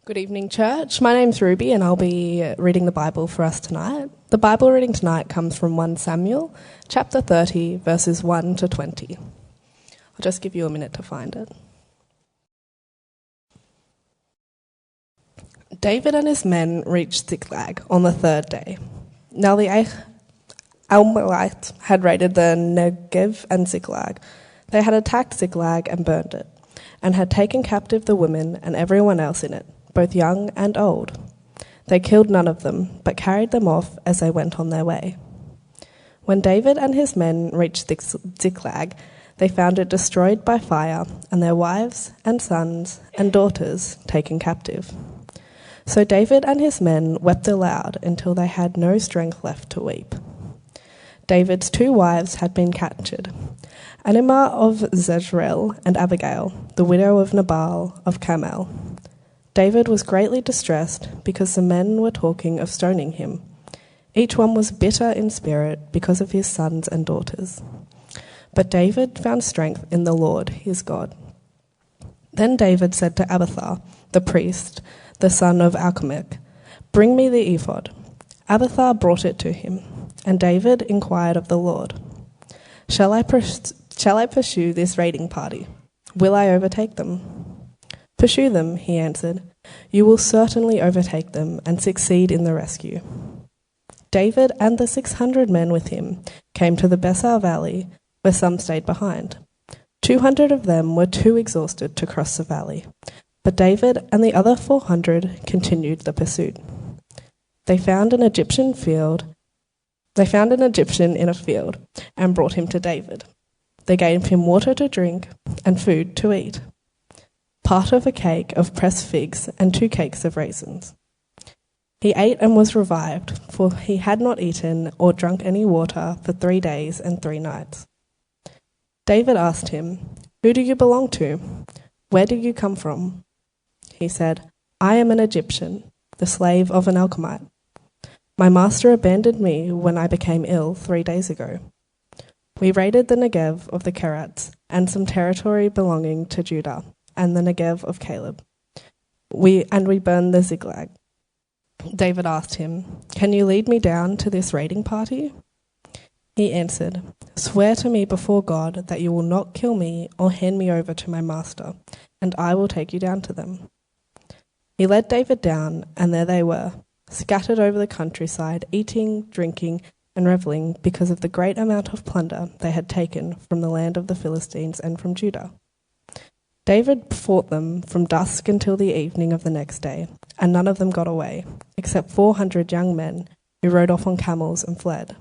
Good evening, church. My name's Ruby and I'll be reading the Bible for us tonight. The Bible reading tonight comes from 1 Samuel, chapter 30, verses 1 to 20. I'll just give you a minute to find it. David and his men reached Ziklag on the third day. Now the Amalekites had raided the Negev and Ziklag. They had attacked Ziklag and burned it, and had taken captive the women and everyone else in it, both young and old. They killed none of them, but carried them off as they went on their way. When David and his men reached Ziklag, they found it destroyed by fire, and their wives and sons and daughters taken captive. So David and his men wept aloud until they had no strength left to weep. David's two wives had been captured, Animah of Jezreel and Abigail, the widow of Nabal of Carmel. David was greatly distressed because the men were talking of stoning him. Each one was bitter in spirit because of his sons and daughters. But David found strength in the Lord his God. Then David said to Abiathar, the priest, the son of Ahimelech, "Bring me the ephod." Abiathar brought it to him, and David inquired of the Lord, Shall I pursue this raiding party? Will I overtake them? "Pursue them," he answered. "You will certainly overtake them and succeed in the rescue." David and the 600 men with him came to the Besar Valley, where some stayed behind. 200 of them were too exhausted to cross the valley, but David and the other 400 continued the pursuit. They found an Egyptian in a field and brought him to David. They gave him water to drink and food to eat, part of a cake of pressed figs and 2 cakes of raisins. He ate and was revived, for he had not eaten or drunk any water for 3 days and 3 nights. David asked him, "Who do you belong to? Where do you come from?" He said, "I am an Egyptian, the slave of an Elkamite. My master abandoned me when I became ill 3 days ago. We raided the Negev of the Kerats and some territory belonging to Judah, and the Negev of Caleb. We burned the Ziklag." David asked him, "Can you lead me down to this raiding party?" He answered, "Swear to me before God that you will not kill me or hand me over to my master, and I will take you down to them." He led David down, and there they were, scattered over the countryside, eating, drinking, and reveling because of the great amount of plunder they had taken from the land of the Philistines and from Judah. David fought them from dusk until the evening of the next day, and none of them got away, except 400 young men who rode off on camels and fled.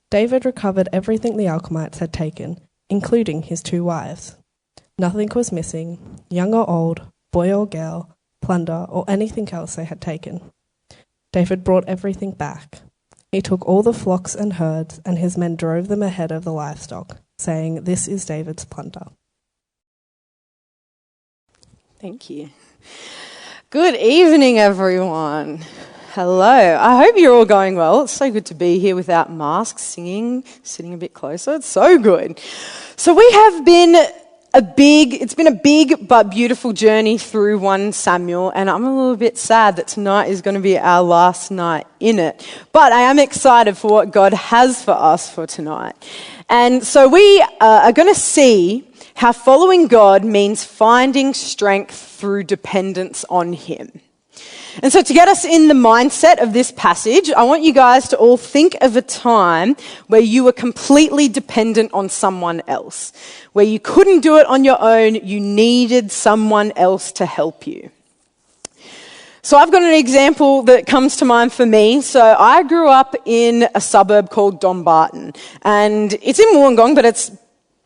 David recovered everything the Alchemites had taken, including his 2 wives. Nothing was missing, young or old, boy or girl, plunder, or anything else they had taken. David brought everything back. He took all the flocks and herds, and his men drove them ahead of the livestock, saying, "This is David's plunder." Thank you. Good evening, everyone. Hello. I hope you're all going well. It's so good to be here without masks, singing, sitting a bit closer. It's so good. So we have been it's been a big but beautiful journey through 1 Samuel, and I'm a little bit sad that tonight is going to be our last night in it. But I am excited for what God has for us for tonight. And so we are going to see how following God means finding strength through dependence on Him. And so to get us in the mindset of this passage, I want you guys to all think of a time where you were completely dependent on someone else, where you couldn't do it on your own, you needed someone else to help you. So I've got an example that comes to mind for me. So I grew up in a suburb called Dumbarton, and it's in Wollongong, but it's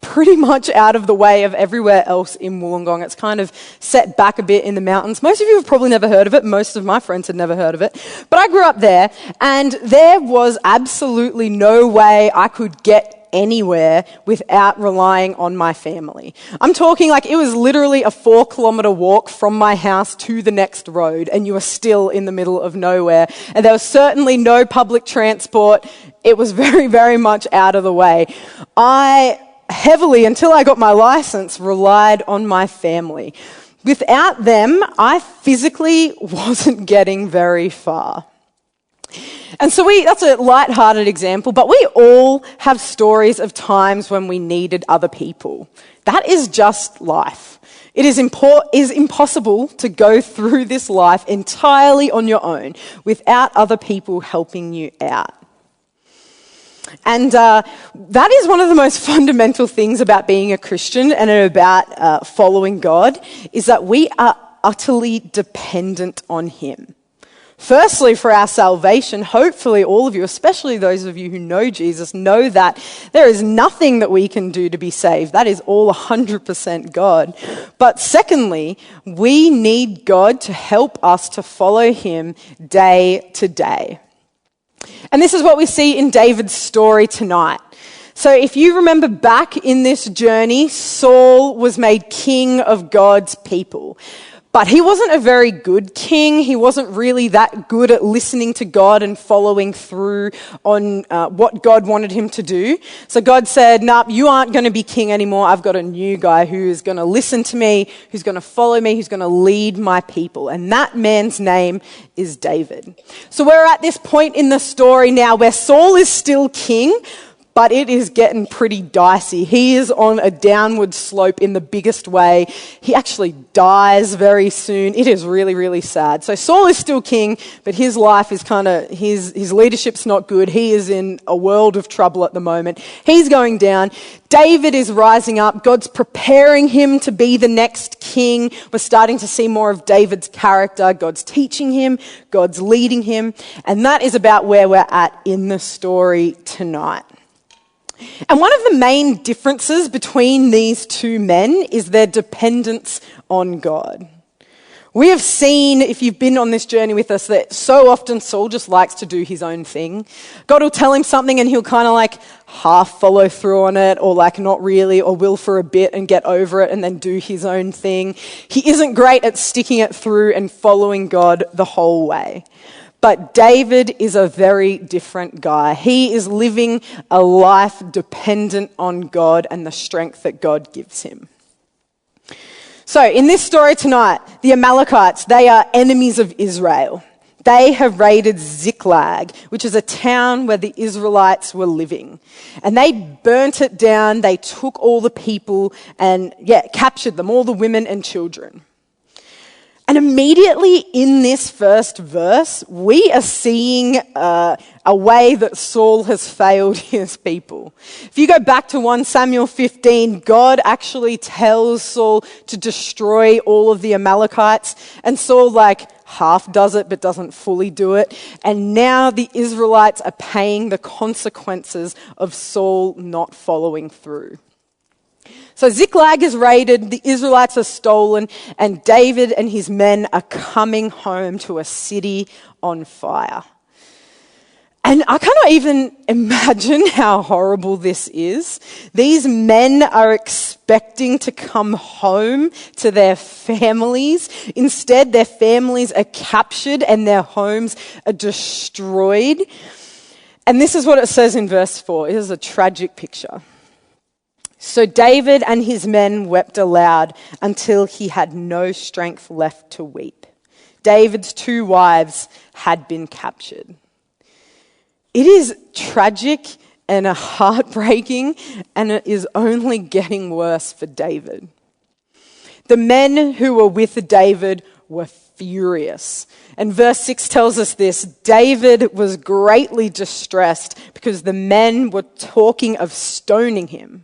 pretty much out of the way of everywhere else in Wollongong. It's kind of set back a bit in the mountains. Most of you have probably never heard of it. Most of my friends had never heard of it. But I grew up there, and there was absolutely no way I could get anywhere without relying on my family. I'm talking like it was literally a 4-kilometre walk from my house to the next road, and you were still in the middle of nowhere. And there was certainly no public transport. It was very, very much out of the way. I heavily, until I got my license, relied on my family. Without them, I physically wasn't getting very far. And so that's a light-hearted example, but we all have stories of times when we needed other people. That is just life. It is impossible to go through this life entirely on your own without other people helping you out. And that is one of the most fundamental things about being a Christian and about following God, is that we are utterly dependent on Him. Firstly, for our salvation, hopefully all of you, especially those of you who know Jesus, know that there is nothing that we can do to be saved. That is all 100% God. But secondly, we need God to help us to follow Him day to day. And this is what we see in David's story tonight. So if you remember back in this journey, Saul was made king of God's people. But he wasn't a very good king. He wasn't really that good at listening to God and following through on what God wanted him to do. So God said, "Nah, you aren't going to be king anymore. I've got a new guy who is going to listen to me, who's going to follow me, who's going to lead my people." And that man's name is David. So we're at this point in the story now where Saul is still king, but it is getting pretty dicey. He is on a downward slope in the biggest way. He actually dies very soon. It is really, really sad. So Saul is still king, but his life is his leadership's not good. He is in a world of trouble at the moment. He's going down. David is rising up. God's preparing him to be the next king. We're starting to see more of David's character. God's teaching him. God's leading him. And that is about where we're at in the story tonight. And one of the main differences between these two men is their dependence on God. We have seen, if you've been on this journey with us, that so often Saul just likes to do his own thing. God will tell him something and he'll kind of like half follow through on it, or like not really, or will for a bit and get over it and then do his own thing. He isn't great at sticking it through and following God the whole way. But David is a very different guy. He is living a life dependent on God and the strength that God gives him. So in this story tonight, the Amalekites, they are enemies of Israel. They have raided Ziklag, which is a town where the Israelites were living. And they burnt it down, they took all the people and captured them, all the women and children. And immediately in this first verse, we are seeing a way that Saul has failed his people. If you go back to 1 Samuel 15, God actually tells Saul to destroy all of the Amalekites. And Saul half does it, but doesn't fully do it. And now the Israelites are paying the consequences of Saul not following through. So Ziklag is raided, the Israelites are stolen, and David and his men are coming home to a city on fire. And I cannot even imagine how horrible this is. These men are expecting to come home to their families. Instead, their families are captured and their homes are destroyed. And this is what it says in verse 4. It is a tragic picture. So David and his men wept aloud until he had no strength left to weep. David's 2 wives had been captured. It is tragic and heartbreaking, and it is only getting worse for David. The men who were with David were furious. And verse 6 tells us this: David was greatly distressed because the men were talking of stoning him.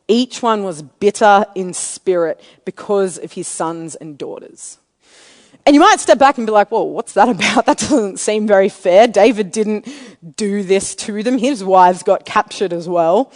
Each one was bitter in spirit because of his sons and daughters. And you might step back and be like, well, what's that about? That doesn't seem very fair. David didn't do this to them. His wives got captured as well.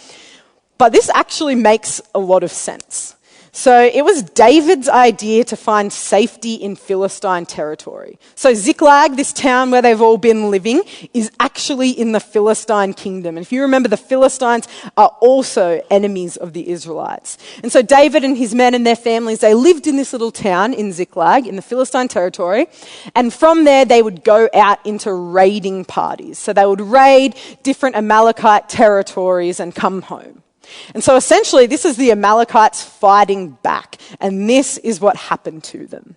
But this actually makes a lot of sense. So it was David's idea to find safety in Philistine territory. So Ziklag, this town where they've all been living, is actually in the Philistine kingdom. And if you remember, the Philistines are also enemies of the Israelites. And so David and his men and their families, they lived in this little town in Ziklag in the Philistine territory. And from there, they would go out into raiding parties. So they would raid different Amalekite territories and come home. And so essentially, this is the Amalekites fighting back, and this is what happened to them.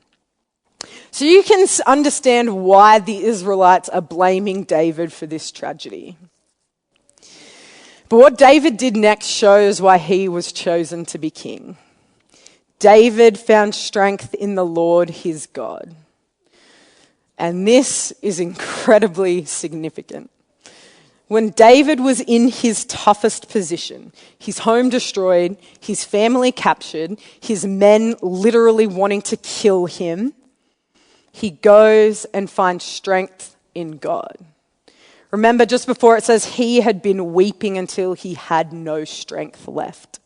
So you can understand why the Israelites are blaming David for this tragedy. But what David did next shows why he was chosen to be king. David found strength in the Lord his God. And this is incredibly significant. When David was in his toughest position, his home destroyed, his family captured, his men literally wanting to kill him, he goes and finds strength in God. Remember, just before it says he had been weeping until he had no strength left.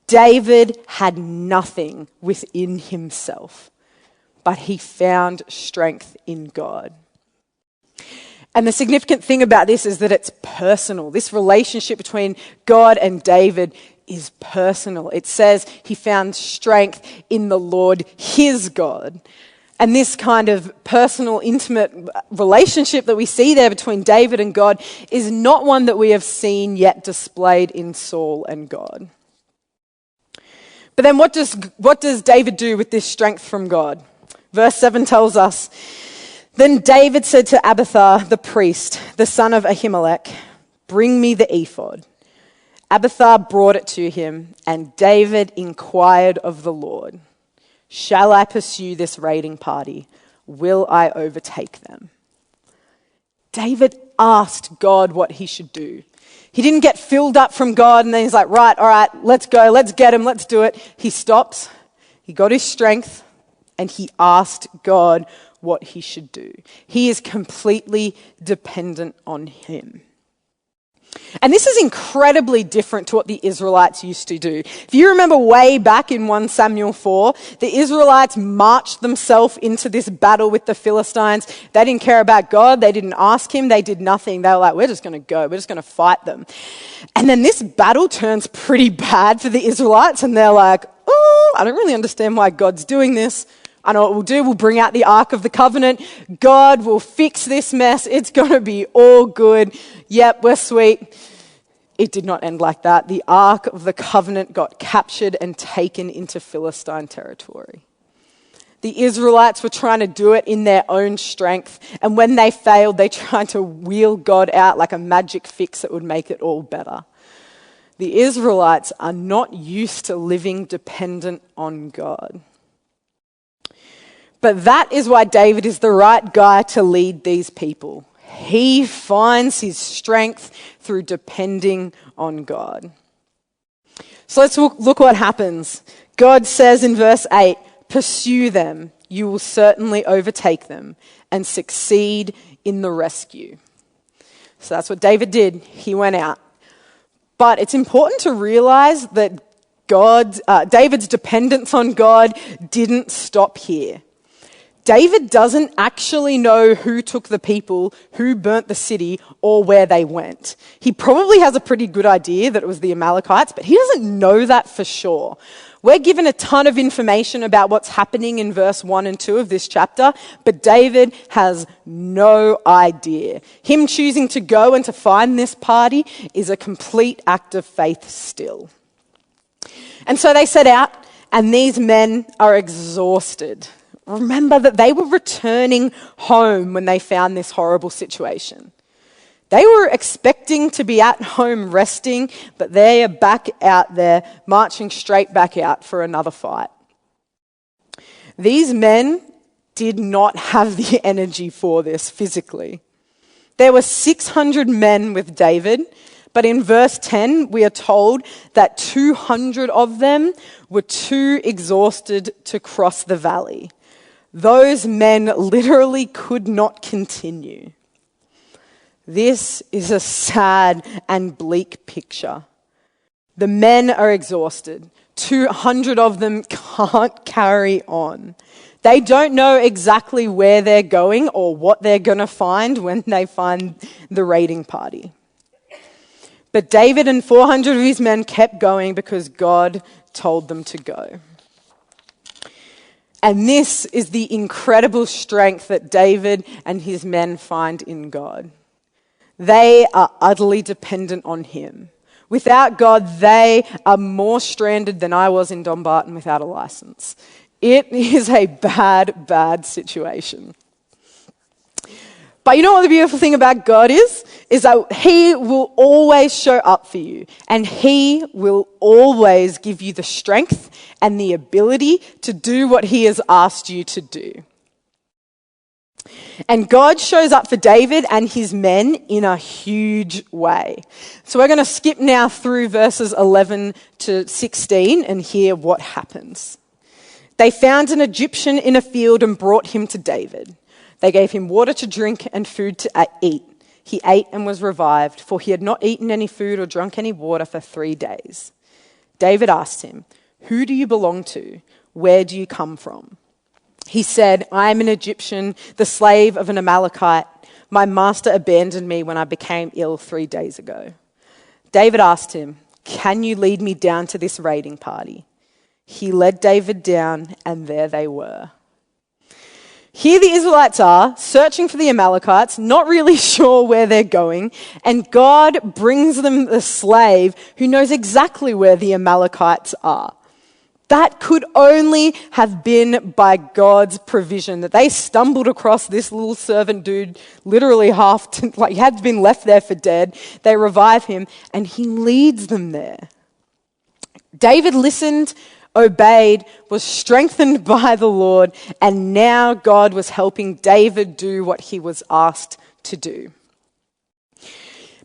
David had nothing within himself, but he found strength in God. And the significant thing about this is that it's personal. This relationship between God and David is personal. It says he found strength in the Lord, his God. And this kind of personal, intimate relationship that we see there between David and God is not one that we have seen yet displayed in Saul and God. But then what does David do with this strength from God? Verse 7 tells us, "Then David said to Abiathar the priest, the son of Ahimelech, 'Bring me the ephod.' Abiathar brought it to him, and David inquired of the Lord, 'Shall I pursue this raiding party? Will I overtake them?'" David asked God what he should do. He didn't get filled up from God and then he's like, right, all right, let's go, let's get him, let's do it. He stops, he got his strength, and he asked God what he should do. He is completely dependent on him. And this is incredibly different to what the Israelites used to do. If you remember way back in 1 Samuel 4, the Israelites marched themselves into this battle with the Philistines. They didn't care about God. They didn't ask him. They did nothing. They were like, we're just going to go. We're just going to fight them. And then this battle turns pretty bad for the Israelites. And they're like, oh, I don't really understand why God's doing this. I know what we'll do. We'll bring out the Ark of the Covenant. God will fix this mess. It's going to be all good. Yep, we're sweet. It did not end like that. The Ark of the Covenant got captured and taken into Philistine territory. The Israelites were trying to do it in their own strength. And when they failed, they tried to wheel God out like a magic fix that would make it all better. The Israelites are not used to living dependent on God. But that is why David is the right guy to lead these people. He finds his strength through depending on God. So let's look what happens. God says in verse 8, "Pursue them, you will certainly overtake them and succeed in the rescue." So that's what David did. He went out. But it's important to realize that David's dependence on God didn't stop here. David doesn't actually know who took the people, who burnt the city, or where they went. He probably has a pretty good idea that it was the Amalekites, but he doesn't know that for sure. We're given a ton of information about what's happening in verse 1 and 2 of this chapter, but David has no idea. Him choosing to go and to find this party is a complete act of faith still. And so they set out, and these men are exhausted. Remember that they were returning home when they found this horrible situation. They were expecting to be at home resting, but they are back out there, marching straight back out for another fight. These men did not have the energy for this physically. There were 600 men with David, but in verse 10, we are told that 200 of them were too exhausted to cross the valley. Those men literally could not continue. This is a sad and bleak picture. The men are exhausted. 200 of them can't carry on. They don't know exactly where they're going or what they're going to find when they find the raiding party. But David and 400 of his men kept going because God told them to go. And this is the incredible strength that David and his men find in God. They are utterly dependent on him. Without God, they are more stranded than I was in Dumbarton without a license. It is a bad, bad situation. But you know what the beautiful thing about God is? Is that He will always show up for you, and He will always give you the strength and the ability to do what He has asked you to do. And God shows up for David and his men in a huge way. So we're going to skip now through verses 11 to 16 and hear what happens. They found an Egyptian in a field and brought him to David. They gave him water to drink and food to eat. He ate and was revived, for he had not eaten any food or drunk any water for 3 days. David asked him, "Who do you belong to? Where do you come from?" He said, "I am an Egyptian, the slave of an Amalekite. My master abandoned me when I became ill 3 days ago." David asked him, "Can you lead me down to this raiding party?" He led David down, and there they were. Here the Israelites are, searching for the Amalekites, not really sure where they're going, and God brings them a slave who knows exactly where the Amalekites are. That could only have been by God's provision, that they stumbled across this little servant dude, literally he had been left there for dead. They revive him, and he leads them there. David listened, obeyed, was strengthened by the Lord, and now God was helping David do what he was asked to do.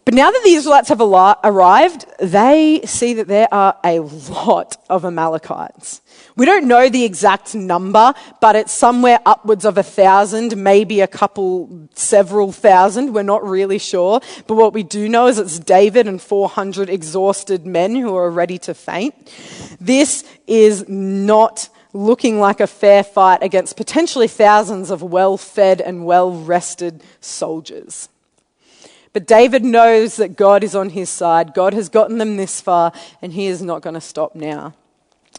But now that the Israelites have arrived, they see that there are a lot of Amalekites. We don't know the exact number, but it's somewhere upwards of 1,000, maybe several thousand. We're not really sure. But what we do know is it's David and 400 exhausted men who are ready to faint. This is not looking like a fair fight against potentially thousands of well-fed and well-rested soldiers. But David knows that God is on his side. God has gotten them this far, and he is not going to stop now.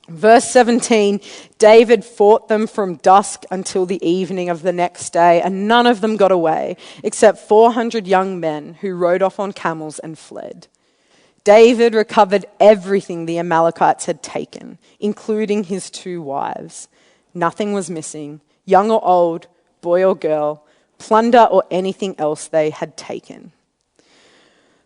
Verse 17, David fought them from dusk until the evening of the next day, and none of them got away, except 400 young men who rode off on camels and fled. David recovered everything the Amalekites had taken, including his 2 wives. Nothing was missing, young or old, boy or girl, plunder or anything else they had taken.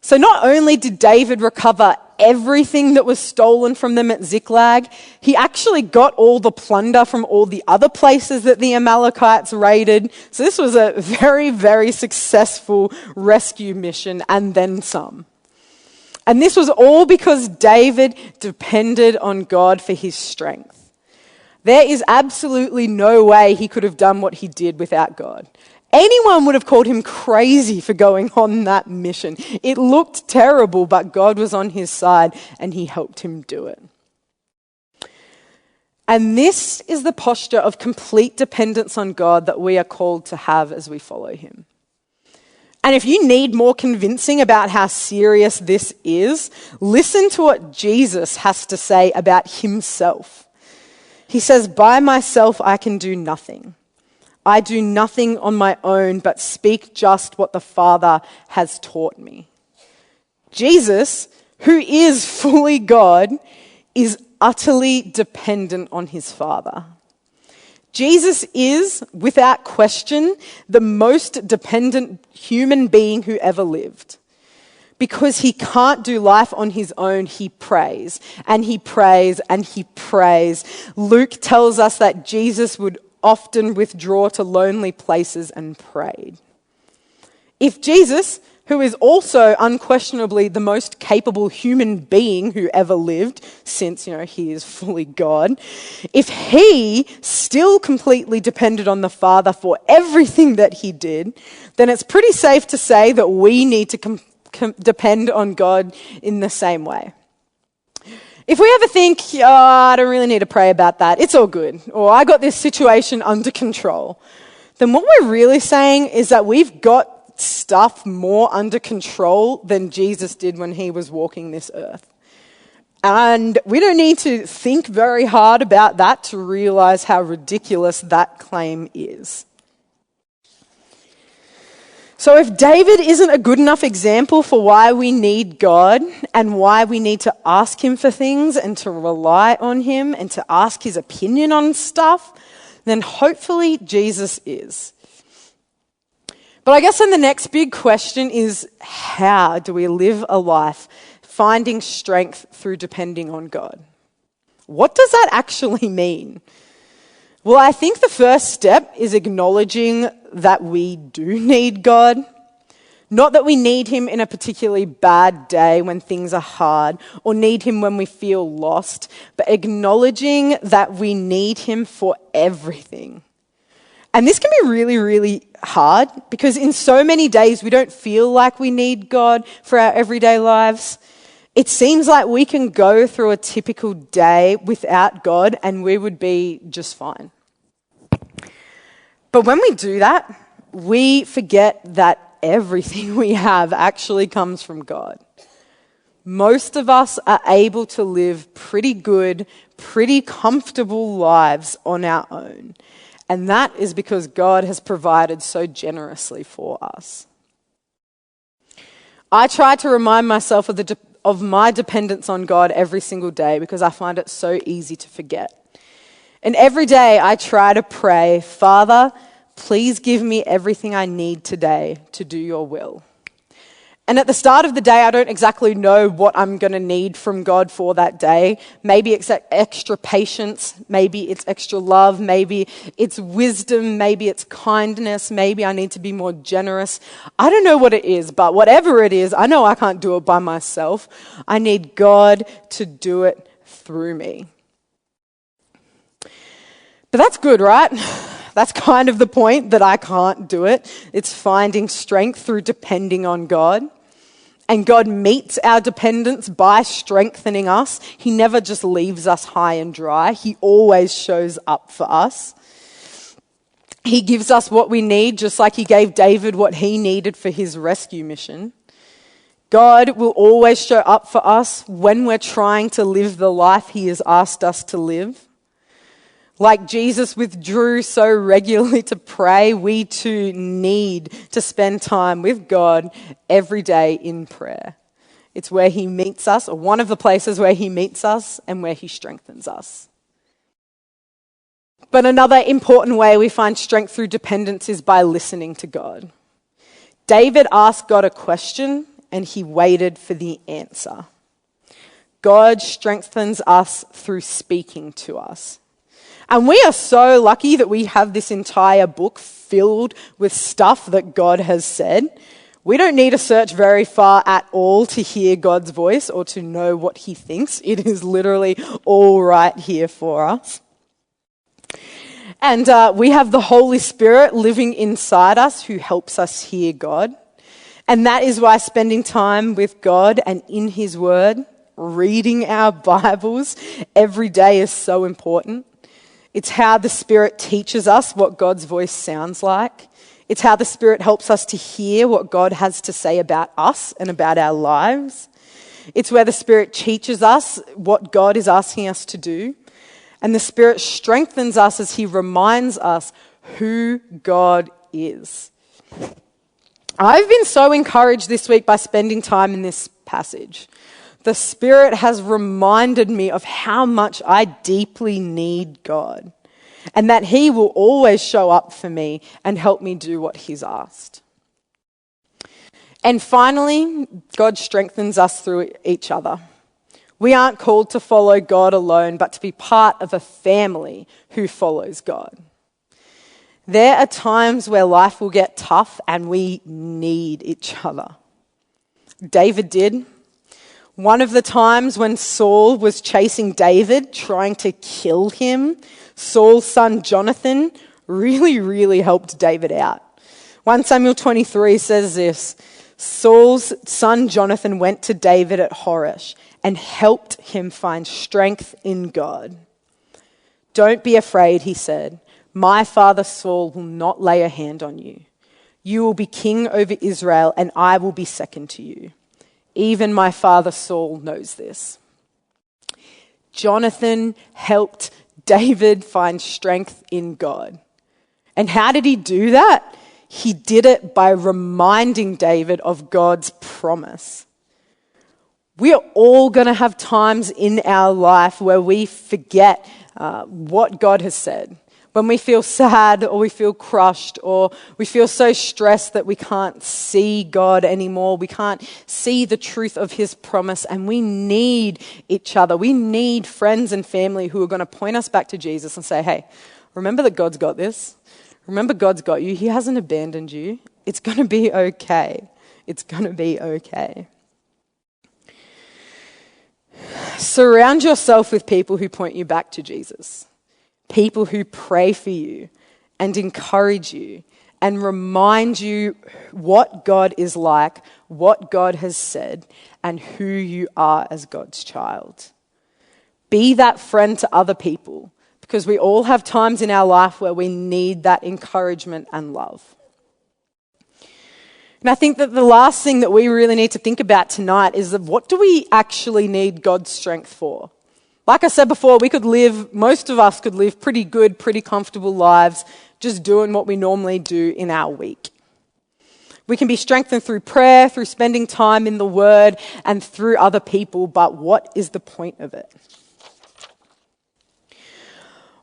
So not only did David recover everything that was stolen from them at Ziklag, he actually got all the plunder from all the other places that the Amalekites raided. So this was a very, very successful rescue mission, and then some. And this was all because David depended on God for his strength. There is absolutely no way he could have done what he did without God. Anyone would have called him crazy for going on that mission. It looked terrible, but God was on his side and he helped him do it. And this is the posture of complete dependence on God that we are called to have as we follow him. And if you need more convincing about how serious this is, listen to what Jesus has to say about himself. He says, "By myself I can do nothing. I do nothing on my own, but speak just what the Father has taught me." Jesus, who is fully God, is utterly dependent on his Father. Jesus is, without question, the most dependent human being who ever lived. Because he can't do life on his own, he prays, and he prays, and he prays. Luke tells us that Jesus would often withdraw to lonely places and prayed. If Jesus, who is also unquestionably the most capable human being who ever lived, since, he is fully God, if he still completely depended on the Father for everything that he did, then it's pretty safe to say that we need to depend on God in the same way. If we ever think, I don't really need to pray about that, it's all good, or I got this situation under control, then what we're really saying is that we've got stuff more under control than Jesus did when he was walking this earth. And we don't need to think very hard about that to realize how ridiculous that claim is. So if David isn't a good enough example for why we need God and why we need to ask him for things and to rely on him and to ask his opinion on stuff, then hopefully Jesus is. But I guess then the next big question is, how do we live a life finding strength through depending on God? What does that actually mean? Well, I think the first step is acknowledging that we do need God. Not that we need him in a particularly bad day when things are hard, or need him when we feel lost, but acknowledging that we need him for everything. And this can be really, really hard because in so many days we don't feel like we need God for our everyday lives. It seems like we can go through a typical day without God and we would be just fine. But when we do that, we forget that everything we have actually comes from God. Most of us are able to live pretty good, pretty comfortable lives on our own. And that is because God has provided so generously for us. I try to remind myself of my dependence on God every single day because I find it so easy to forget. And every day I try to pray, Father, please give me everything I need today to do your will. And at the start of the day, I don't exactly know what I'm going to need from God for that day. Maybe it's extra patience, maybe it's extra love, maybe it's wisdom, maybe it's kindness, maybe I need to be more generous. I don't know what it is, but whatever it is, I know I can't do it by myself. I need God to do it through me. But that's good, right? That's kind of the point, that I can't do it. It's finding strength through depending on God. And God meets our dependence by strengthening us. He never just leaves us high and dry. He always shows up for us. He gives us what we need, just like he gave David what he needed for his rescue mission. God will always show up for us when we're trying to live the life he has asked us to live. Like Jesus withdrew so regularly to pray, we too need to spend time with God every day in prayer. It's where he meets us, or one of the places where he meets us and where he strengthens us. But another important way we find strength through dependence is by listening to God. David asked God a question and he waited for the answer. God strengthens us through speaking to us. And we are so lucky that we have this entire book filled with stuff that God has said. We don't need to search very far at all to hear God's voice or to know what he thinks. It is literally all right here for us. And we have the Holy Spirit living inside us who helps us hear God. And that is why spending time with God and in his word, reading our Bibles every day is so important. It's how the Spirit teaches us what God's voice sounds like. It's how the Spirit helps us to hear what God has to say about us and about our lives. It's where the Spirit teaches us what God is asking us to do. And the Spirit strengthens us as he reminds us who God is. I've been so encouraged this week by spending time in this passage. The Spirit has reminded me of how much I deeply need God and that he will always show up for me and help me do what he's asked. And finally, God strengthens us through each other. We aren't called to follow God alone, but to be part of a family who follows God. There are times where life will get tough and we need each other. David did. One of the times when Saul was chasing David, trying to kill him, Saul's son Jonathan really helped David out. 1 Samuel 23 says this, Saul's son Jonathan went to David at Horesh and helped him find strength in God. Don't be afraid, he said. My father Saul will not lay a hand on you. You will be king over Israel and I will be second to you. Even my father Saul knows this. Jonathan helped David find strength in God. And how did he do that? he did it by reminding David of God's promise. We are all going to have times in our life where we forget what God has said. When we feel sad or we feel crushed or we feel so stressed that we can't see God anymore, we can't see the truth of his promise, and we need each other. We need friends and family who are going to point us back to Jesus and say, hey, remember that God's got this. Remember God's got you. He hasn't abandoned you. It's going to be okay. It's going to be okay. Surround yourself with people who point you back to Jesus. People who pray for you and encourage you and remind you what God is like, what God has said, and who you are as God's child. Be that friend to other people, because we all have times in our life where we need that encouragement and love. And I think that the last thing that we really need to think about tonight is that what do we actually need God's strength for? Like I said before, most of us could live pretty good, pretty comfortable lives just doing what we normally do in our week. We can be strengthened through prayer, through spending time in the Word, and through other people, but what is the point of it?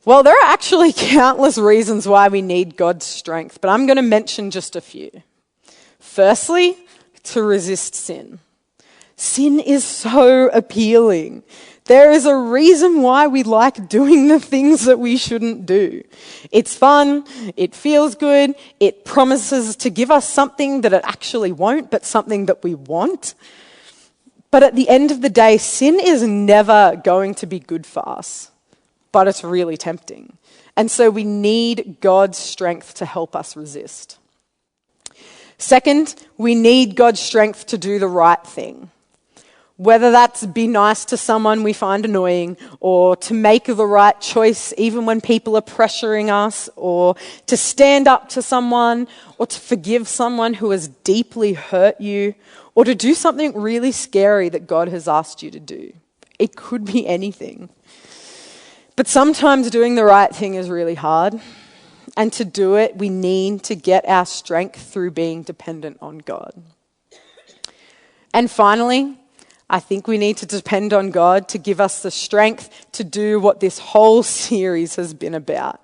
Well, there are actually countless reasons why we need God's strength, but I'm going to mention just a few. Firstly, to resist sin. Sin is so appealing. There is a reason why we like doing the things that we shouldn't do. It's fun, it feels good, it promises to give us something that it actually won't, but something that we want. But at the end of the day, sin is never going to be good for us, but it's really tempting. And so we need God's strength to help us resist. Second, we need God's strength to do the right thing. Whether that's be nice to someone we find annoying, or to make the right choice even when people are pressuring us, or to stand up to someone, or to forgive someone who has deeply hurt you, or to do something really scary that God has asked you to do. It could be anything. But sometimes doing the right thing is really hard. And to do it, we need to get our strength through being dependent on God. And finally, I think we need to depend on God to give us the strength to do what this whole series has been about.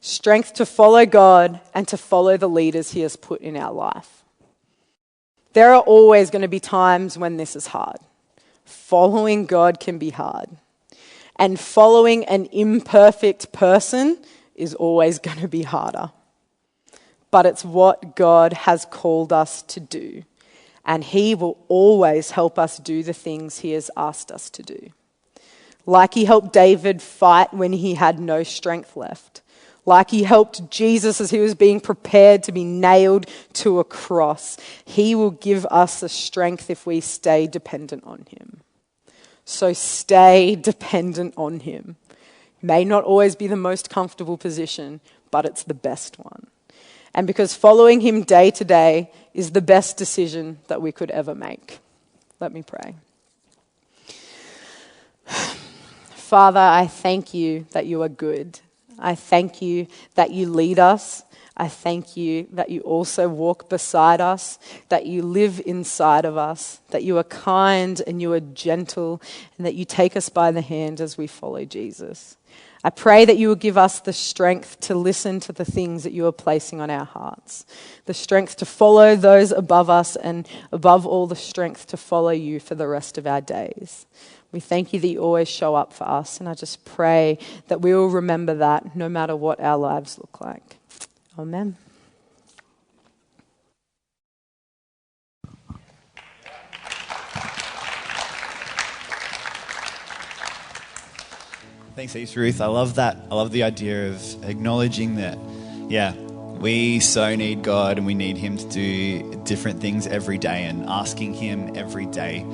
Strength to follow God and to follow the leaders he has put in our life. There are always going to be times when this is hard. Following God can be hard. And following an imperfect person is always going to be harder. But it's what God has called us to do. And he will always help us do the things he has asked us to do. Like he helped David fight when he had no strength left. Like he helped Jesus as he was being prepared to be nailed to a cross. He will give us the strength if we stay dependent on him. So stay dependent on him. May not always be the most comfortable position, but it's the best one. And because following him day to day is the best decision that we could ever make. Let me pray. Father, I thank you that you are good. I thank you that you lead us. I thank you that you also walk beside us, that you live inside of us, that you are kind and you are gentle, and that you take us by the hand as we follow Jesus. I pray that you will give us the strength to listen to the things that you are placing on our hearts, the strength to follow those above us, and above all, the strength to follow you for the rest of our days. We thank you that you always show up for us, and I just pray that we will remember that no matter what our lives look like. Amen. Thanks, heaps, Ruth. I love that. I love the idea of acknowledging that, we so need God and we need him to do different things every day, and asking him every day